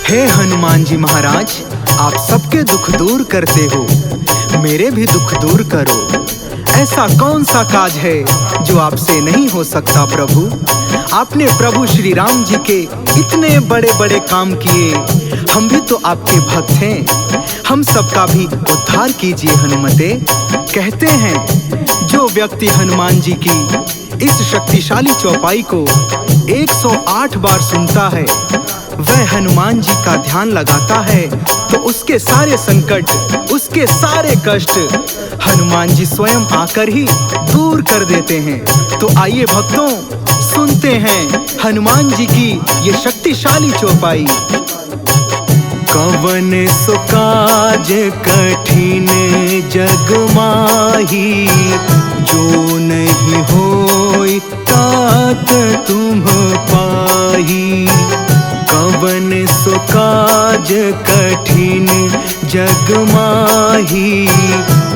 हे हनुमान जी महाराज, आप सबके दुख दूर करते हो, मेरे भी दुख दूर करो। ऐसा कौन सा काज है जो आपसे नहीं हो सकता प्रभु। आपने प्रभु श्री राम जी के इतने बड़े बड़े काम किए, हम भी तो आपके भक्त हैं, हम सबका भी उद्धार कीजिए हनुमते। कहते हैं जो व्यक्ति हनुमान जी की इस शक्तिशाली चौपाई को 108 बार सुनता है, वह हनुमान जी का ध्यान लगाता है, तो उसके सारे संकट, उसके सारे कष्ट हनुमान जी स्वयं आकर ही दूर कर देते हैं। तो आइए भक्तों, सुनते हैं हनुमान जी की ये शक्तिशाली चौपाई। कवन सो काज कठिन जग माही, जो नहीं होई तात तुम पाही। कवन सो काज कठिन जग माही,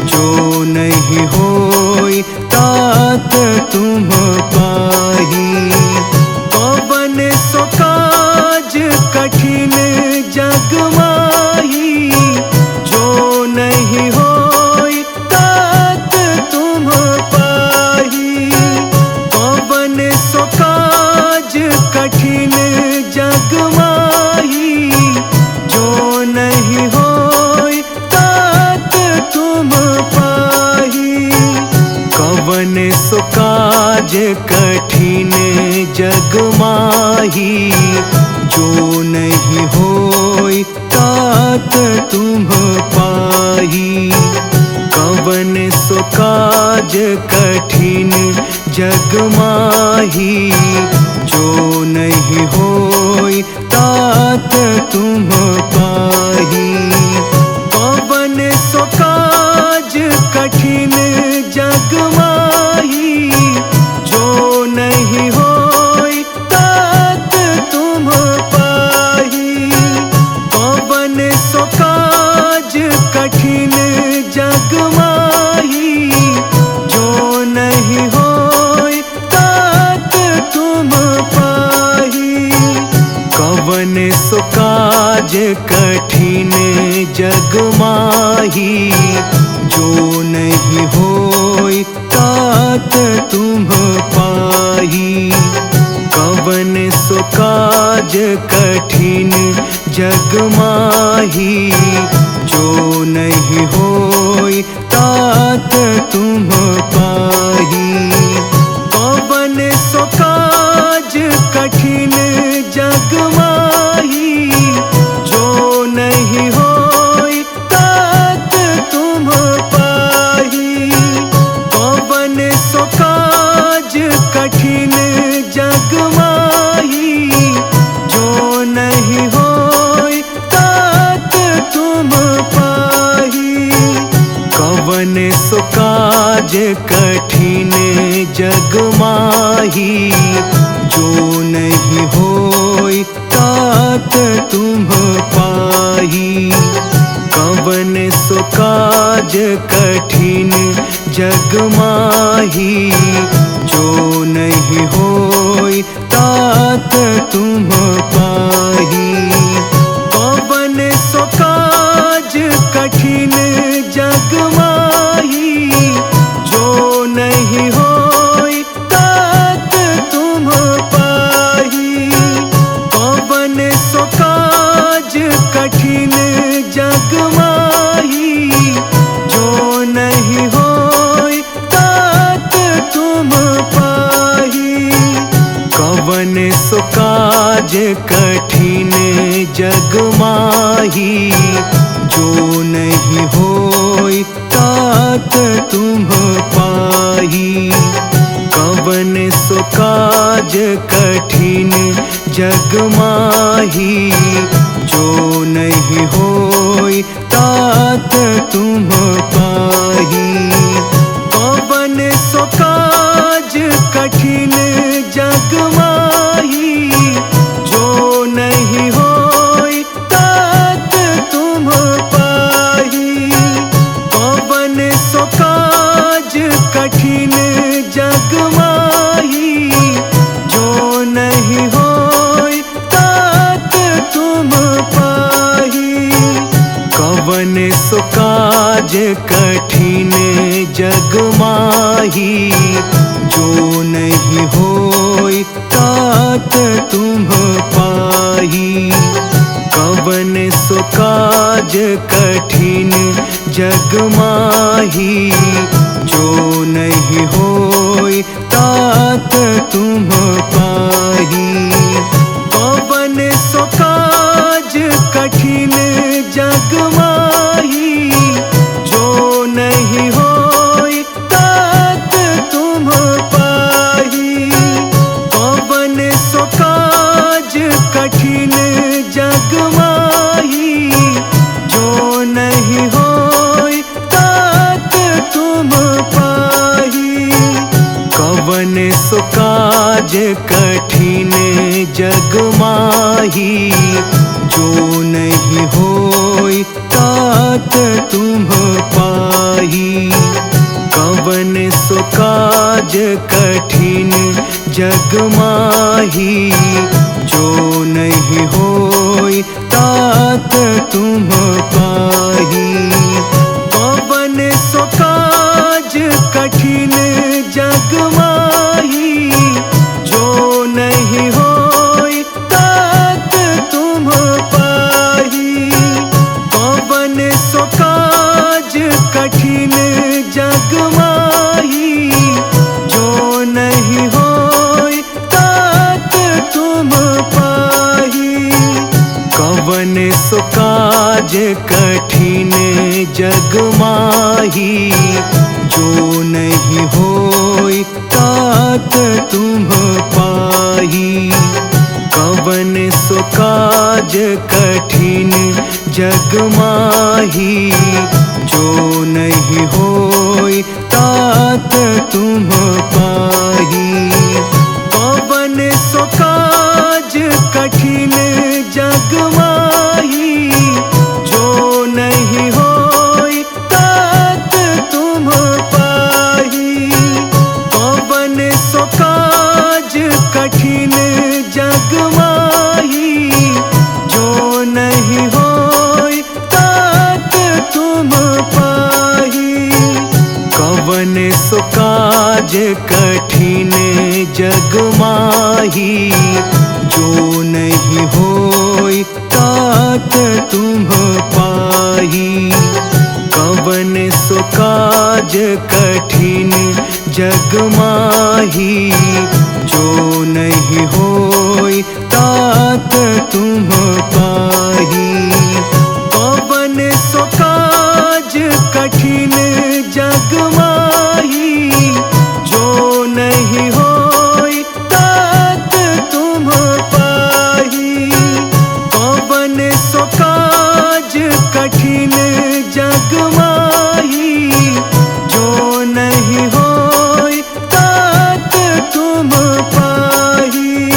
जो नहीं होई तात तुम पाही। कवन सो काज कठिन जग माही, जो नहीं होई तात तुम पाही। कवन सो काज कठिन जग माही, जो नहीं होई तात तुम पाही। कवन सो काज कठिन जग माही, जो नहीं होई तात तुम पाही। कवन सो काज कठिन जग माही, जो नहीं होई तात तुम पाही। कवन सो काज कठिन जग माही, जो नहीं होई तात तुम पाही। कवन सो काज कठिन जग माही, जो नहीं होई तात तुम पाही। कवन सो काज कठिन जग माही, जो नहीं होई तात तुम पाही। कवन सो काज कठिन जग माही, जो नहीं होई तात तुम पाही। कवन सो काज कठिन जग माही, जो नहीं होई तात तुम पाही। कवन सो काज कठिन जग माही, जो नहीं होई तात तुम पाही। कवन सो काज कठिन जग माही, जो नहीं होई तात तुम पाही। कवन सो काज कठिन जग माही, जो नहीं होई तात तुम पाही। कवन सो काज कठिन जग माही, जो नहीं होई तात तुम पाही। कवन सो काज कठिन जग माही, जो नहीं होई तात तुम पाही। कवन सो काज कठिन जग माही, जो नहीं होई तात तुम पाही। कवन सो काज कठिन जग माही, जो नहीं होई तात तुम पाही। कवन सो काज कठिन जग माही, जो नहीं होई तात तुम पाही। कवन सो काज कठिन जग माही, जो नहीं होई तात तुम पाही। काज कठिन जग माही, जो नहीं होई तात तुम पाही। कवन सो काज कठिन जग माही, जो नहीं होई तात तुम पाही। कवन सो काज कठिन जग माही, जो नहीं होई तात तुम पाही। कवन सो काज कठिन जग माही, जो नहीं होई तात तुम पाही। कवन सो काज कठिन जग माही, जो नहीं होई तात तुम पाही। कवन सो काज कठिन जग माही, जो नहीं होई तात तुम पाही। कवन सो काज कठिन जग माही, जो नहीं होई तात तुम पाही। कवन सो काज कठिन जग माही, जो नहीं होई तात तुम पाही। कवन सो काज कठिन जग माही, जो नहीं होई तात तुम पाही। कवन सो काज कठिन जग माही, जो नहीं होई तात तुम पाही। कवन सो काज कठिन जग माही, जो नहीं होई तात तुम पाही। कवन सो काज कठिन जग माही, जो नहीं होई तात तुम पाही। कवन सो काज कठिन जग माही, जो नहीं होई तात तुम पाही। कवन सो काज कठिन जग माही, जो नहीं होई तात तुम पाही। कवन सो काज कठिन जग माही, जो नहीं होई तात तुम पाही। कवन सो काज कठिन जग माही, जो नहीं होई तात तुम पाही।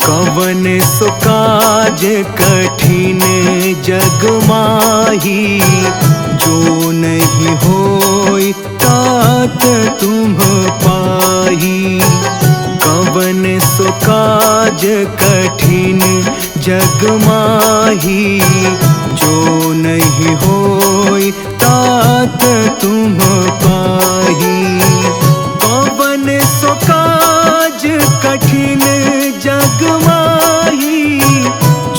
कवन सो काज कठिन जग माही, जो नहीं होई तात तुम पाही। कवन सो काज कठिन जग माही, जो नहीं होई तात तुम पाही। कवन सो काज कठिन जग माही,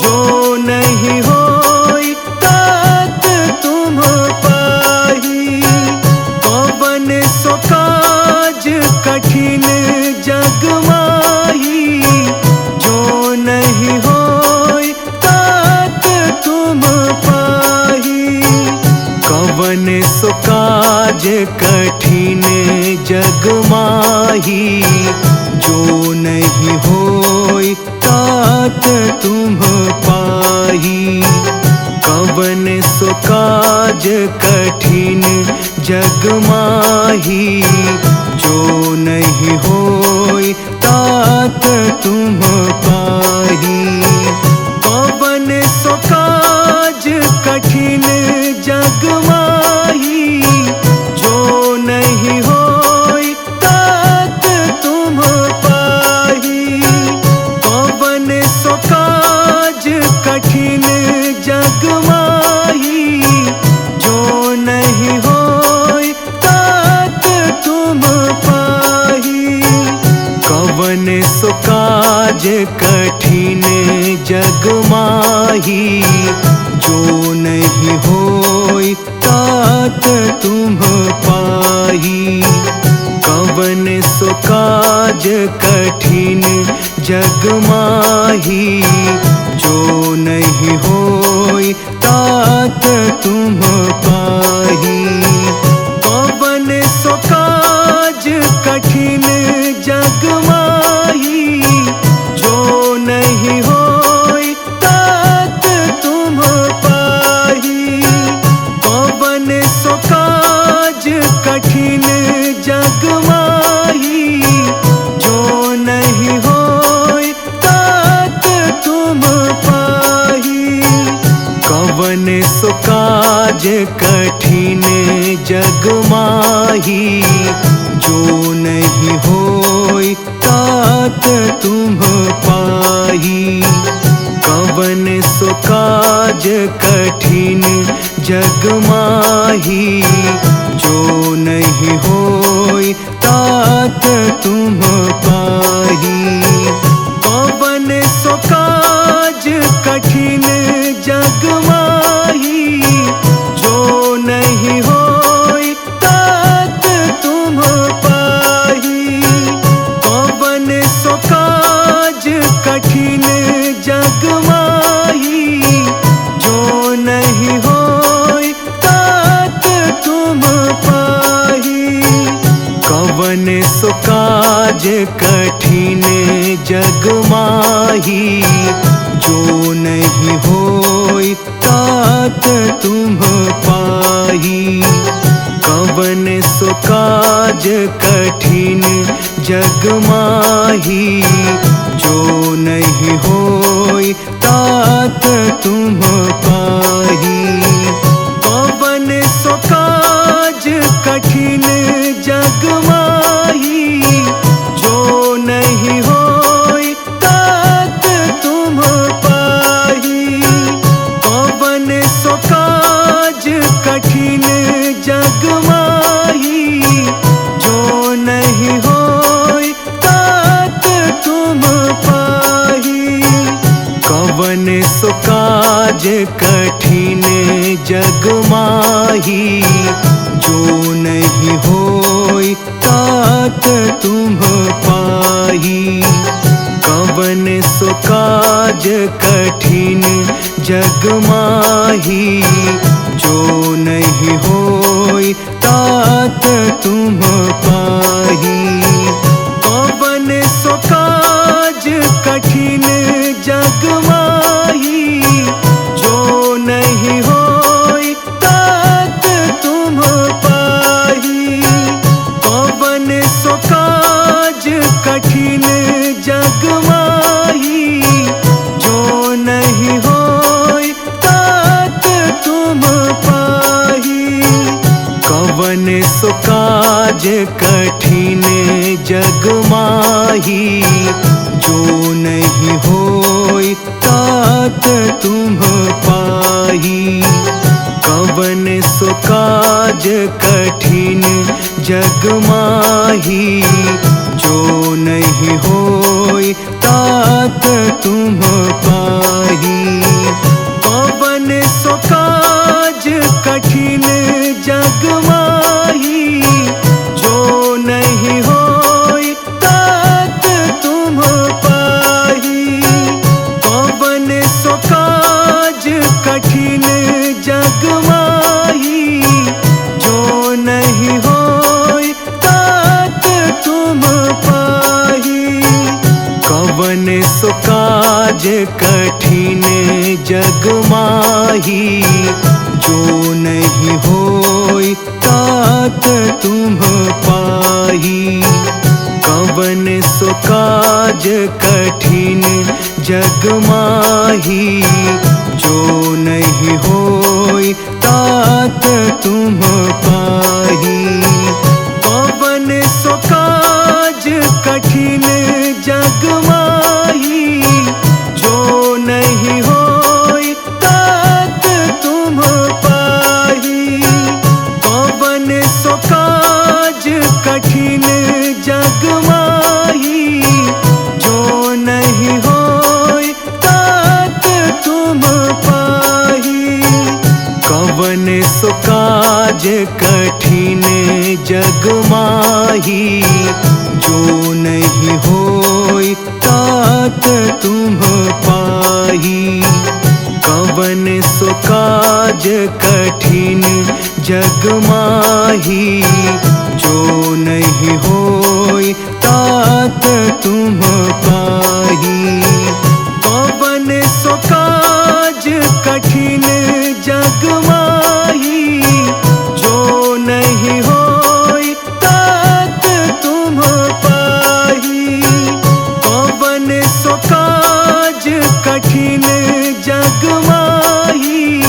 जो नहीं होई तात तुम पाही। कवन सो काज कठिन जग माही, जो नहीं होई तात तुम पाही। कवन सो काज कठिन जग माही, जो नहीं होई तात तुम पाही। कवन सो काज कठिन जग माही, जो नहीं होई तात तुम पाही। कवन सो काज कठिन जग माही, जो नहीं होई तात तुम पाही। कवन सो काज कठिन जग माही, जो नहीं कठिन जग माही, जो नहीं होई तात तुम पाही। कवन सो काज कठिन जग माही, जो नहीं होई तात तुम पाही। कवन सो काज कठिन जग माही, जो नहीं होई तात तुम पाही। कवन सो काज कठिन जग माही, जो नहीं होई तात तुम पाही। कवन सो काज कठिन जग माही, जो नहीं होई तात तुम पाही। कवन सो काज कठिन जग माही, जो नहीं होई तात तुम पाही। कवन सो काज कठिन जग माही, जो नहीं होई तात तुम पाही। कवन सो काज कठिन जग माही, जो नहीं होई तात तुम पाही। कवन सो काज कठिन जग माही, जो नहीं होई तात तुम पाही। कवन सो काज कठिन जग माही, जो नहीं होई तात तुम पाही। कवन सो काज कठिन जग माही, जो नहीं होई तात तुम पाही। कवन सो काज कठिन जग माही, जो नहीं होई तात तुम पाही। कवन सो काज कठिन जग माही, जो नहीं होई तात तुम पाही। कवन सो काज कठिन जग माही, जो नहीं होई तात तुम पाही। कवन सो काज कठिन जग माही, जो नहीं होई तात तुम पाही। कवन सो काज कठिन जग माही, जो नहीं होई तात तुम पाही। कवन सो काज कठिन जग माही, जो नहीं होई तात तुम पाही। कवन सो काज कठिन जग माही, जो नहीं होई तात तुम पाही। कवन सो काज कठिन जग माही, जो नहीं होई तात तुम पाही। कवन सो काज कठिन जग माही, जो नहीं होई तात तुम पाही। कवन सो काज कठिन जग माही, जो नहीं होई तात तुम पाही। कवन सो काज कठिन जग माही, जो नहीं होई तात तुम पाही। कवन सो काज कठिन जग माही, जो नहीं होई तात तुम पाही। कवन सो काज कठिन जग माही, जो नहीं होई काज कठिन जग माही, जो नहीं होई तात तुम पाही। कवन सो काज कठिन जग माही, जो नहीं होई तात तुम पाही। कवन सो काज कठिन जग माही, जो नहीं होई तात तुम पाही। कवन सो काज कठिन जग माही,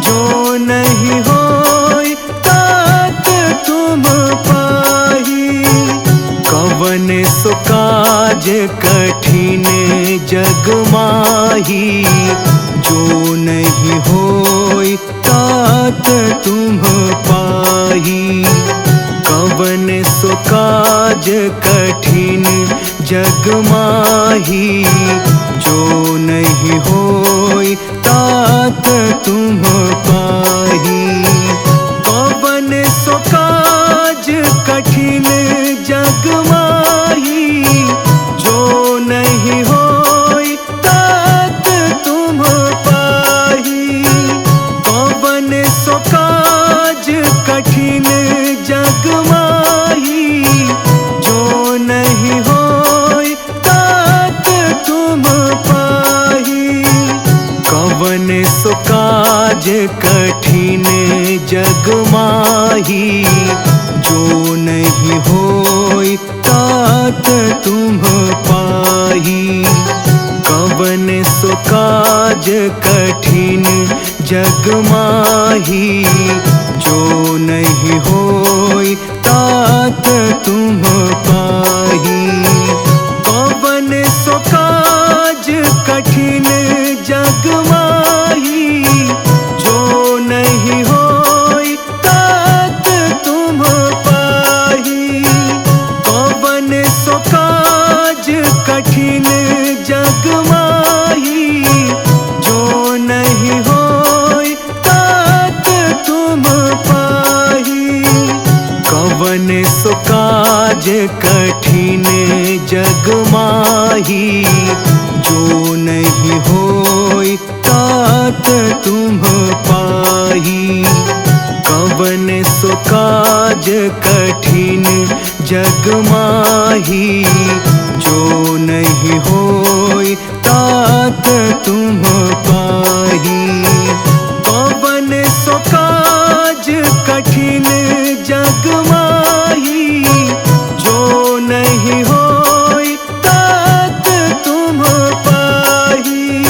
जो नहीं होई तात तुम पाही। कवन सो काज कठिन जग माही, जो नहीं होई तात तुम पाही। कवन सो काज कठिन जग माही, जो नहीं होई तात तुम पाही। कवन सो काज कठिन जग माही, जो नहीं होई तात तुम पाही। कवन सो काज कठिन जग माही, जो नहीं होई तात तुम पाही। कवन सो काज कठिन जग माही, जो नहीं होई तात तुम पाही। कवन सो काज कठिन जग माही, जो नहीं होई तात तुम पाही। कवन सो काज कठिन जग माही, जो नहीं होई तात तुम पाही। कवन सो काज कठिन जग माही, जो नहीं होई तात तुम पाही। कवन सो काज कठिन जग माही, जो नहीं होई तात तुम पाही। कवन सो काज कठिन जग माही, जो नहीं होई तात तुम पाही। कवन सो काज कठिन जग माही, जो नहीं होई तात तुम पाही।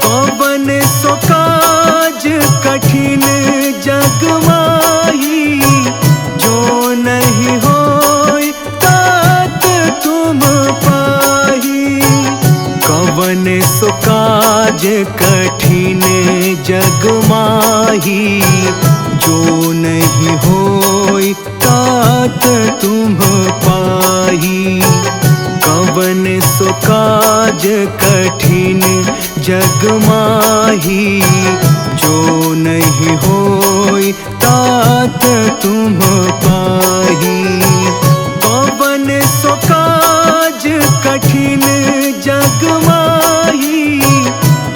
कवन सो काज कठिन जग माही, जो नहीं होई तात तुम पाही। कवन सो काज कठिन जग माही, जो नहीं होई तात तुम पाही। कवन सो काज कठिन जग माही, जो नहीं होई तात तुम पाही। कवन सो काज कठिन जग माही,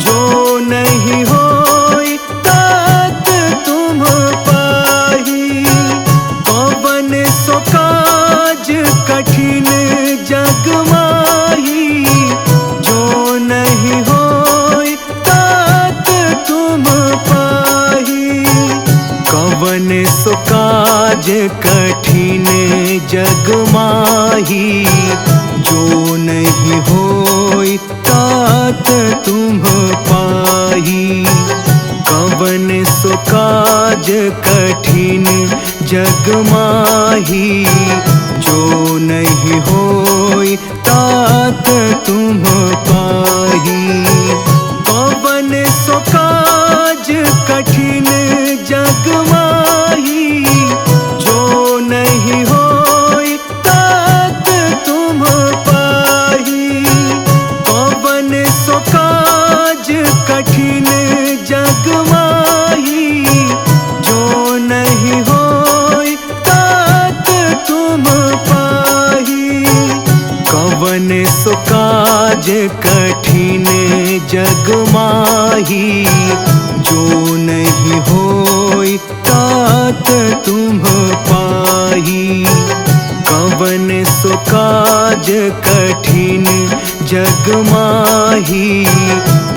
जो नहीं होई तात तुम पाही। कवन सो काज कठिन जग माही, जो नहीं होई तात तुम पाही। कवन सो काज कठिन जग माही, जो नहीं होई तात तुम पाही। कवन सो काज कठिन जग माही, जो नहीं होई तात तुम पाही। कवन सो काज कठिन जग माही, जो नहीं होई तात तुम पाही। कवन सो काज कठिन जग माही, जो नहीं जग माही, जो नहीं होई तात तुम पाही। कवन सो काज कठिन जग माही,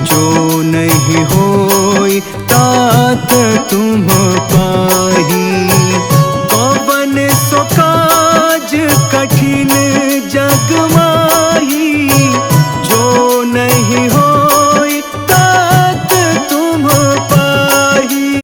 जो नहीं होई तात तुम पाही।